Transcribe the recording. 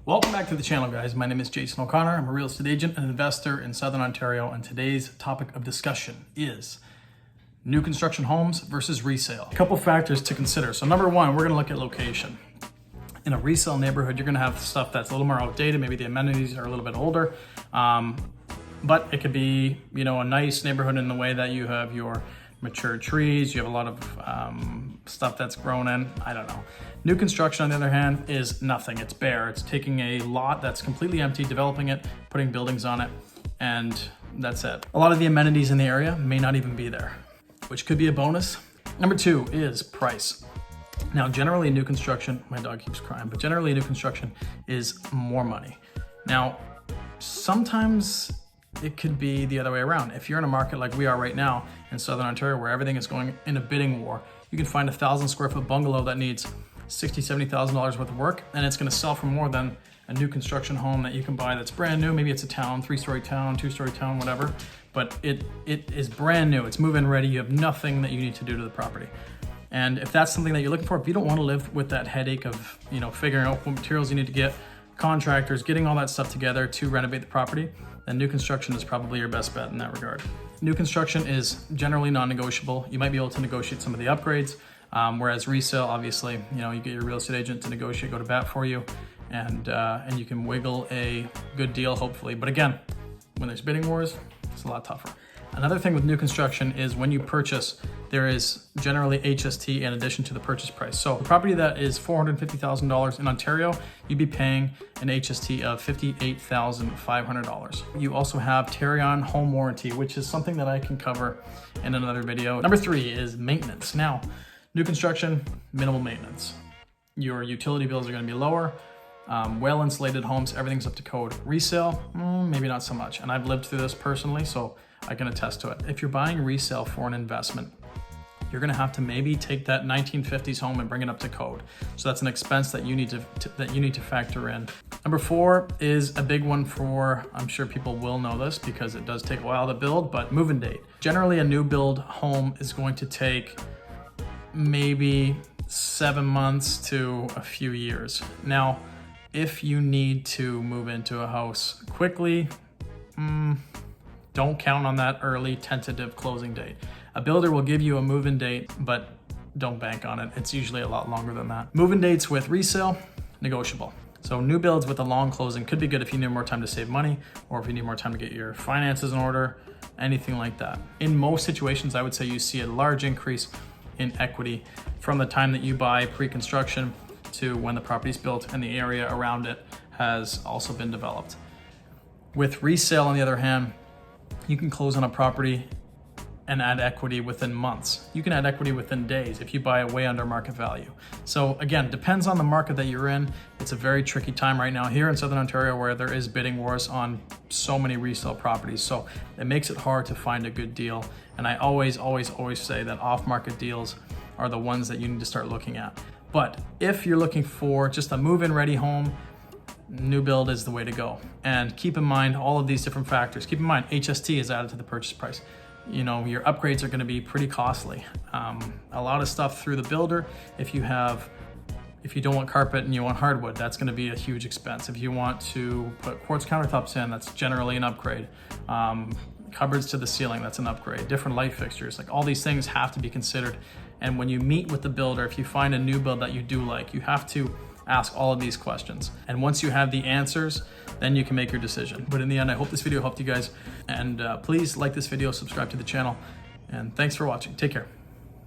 Welcome back to the channel, guys. My name is Jason O'Connor. I'm a real estate agent and investor in Southern Ontario, and today's topic of discussion is new construction homes versus resale. A couple factors to consider. So number one, we're going to look at location. In a resale neighborhood, you're going to have stuff that's a little more outdated. Maybe the amenities are a little bit older, but it could be, a nice neighborhood in the way that you have your mature trees, you have a lot of stuff that's grown in. I don't know. New construction, on the other hand, is nothing. It's bare. It's taking a lot that's completely empty, developing it, putting buildings on it, and that's it. A lot of the amenities in the area may not even be there, which could be a bonus. Number two is price. Now, generally new construction, my dog keeps crying, but generally new construction is more money. Now, sometimes it could be the other way around. If you're in a market like we are right now in Southern Ontario, where everything is going in a bidding war, you can find a 1,000 square foot bungalow that needs $60,000, $70,000 worth of work, and it's going to sell for more than a new construction home that you can buy that's brand new. Maybe it's a town, 3-story town, 2-story town, whatever, but it is brand new. It's move-in ready. You have nothing that you need to do to the property. And if that's something that you're looking for, if you don't want to live with that headache of, figuring out what materials you need to get, contractors, getting all that stuff together to renovate the property, then new construction is probably your best bet in that regard. New construction is generally non-negotiable. You might be able to negotiate some of the upgrades, whereas resale, obviously, you get your real estate agent to negotiate, go to bat for you, and you can wiggle a good deal, hopefully. But again, when there's bidding wars, it's a lot tougher. Another thing with new construction is when you purchase, there is generally HST in addition to the purchase price. So a property that is $450,000 in Ontario, you'd be paying an HST of $58,500. You also have Tarion home warranty, which is something that I can cover in another video. Number three is maintenance. Now, new construction, minimal maintenance. Your utility bills are going to be lower. Well-insulated homes, everything's up to code. Resale, maybe not so much. And I've lived through this personally, so I can attest to it. If you're buying resale for an investment, you're going to have to maybe take that 1950s home and bring it up to code. So that's an expense that you need to factor in. Number four is a big one for, I'm sure people will know this because it does take a while to build, but move-in date. Generally, a new build home is going to take maybe 7 months to a few years. Now, if you need to move into a house quickly, don't count on that early tentative closing date. A builder will give you a move-in date, but don't bank on it. It's usually a lot longer than that. Move-in dates with resale, negotiable. So new builds with a long closing could be good if you need more time to save money, or if you need more time to get your finances in order, anything like that. In most situations, I would say you see a large increase in equity from the time that you buy pre-construction to when the property's built and the area around it has also been developed. With resale, on the other hand, you can close on a property and add equity within months. You can add equity within days if you buy it way under market value. So again, depends on the market that you're in. It's a very tricky time right now here in Southern Ontario where there is bidding wars on so many resale properties. So it makes it hard to find a good deal. And I always say that off-market deals are the ones that you need to start looking at. But if you're looking for just a move-in ready home, new build is the way to go. And keep in mind all of these different factors. Keep in mind HST is added to the purchase price. Your upgrades are going to be pretty costly. A lot of stuff through the builder. If you don't want carpet and you want hardwood, that's going to be a huge expense. If you want to put quartz countertops in, that's generally an upgrade. Cupboards to the ceiling, that's an upgrade. Different light fixtures, like all these things have to be considered. And when you meet with the builder, if you find a new build that you do like, you have to ask all of these questions. And once you have the answers, then you can make your decision. But in the end, I hope this video helped you guys. And please like this video, subscribe to the channel. And thanks for watching. Take care.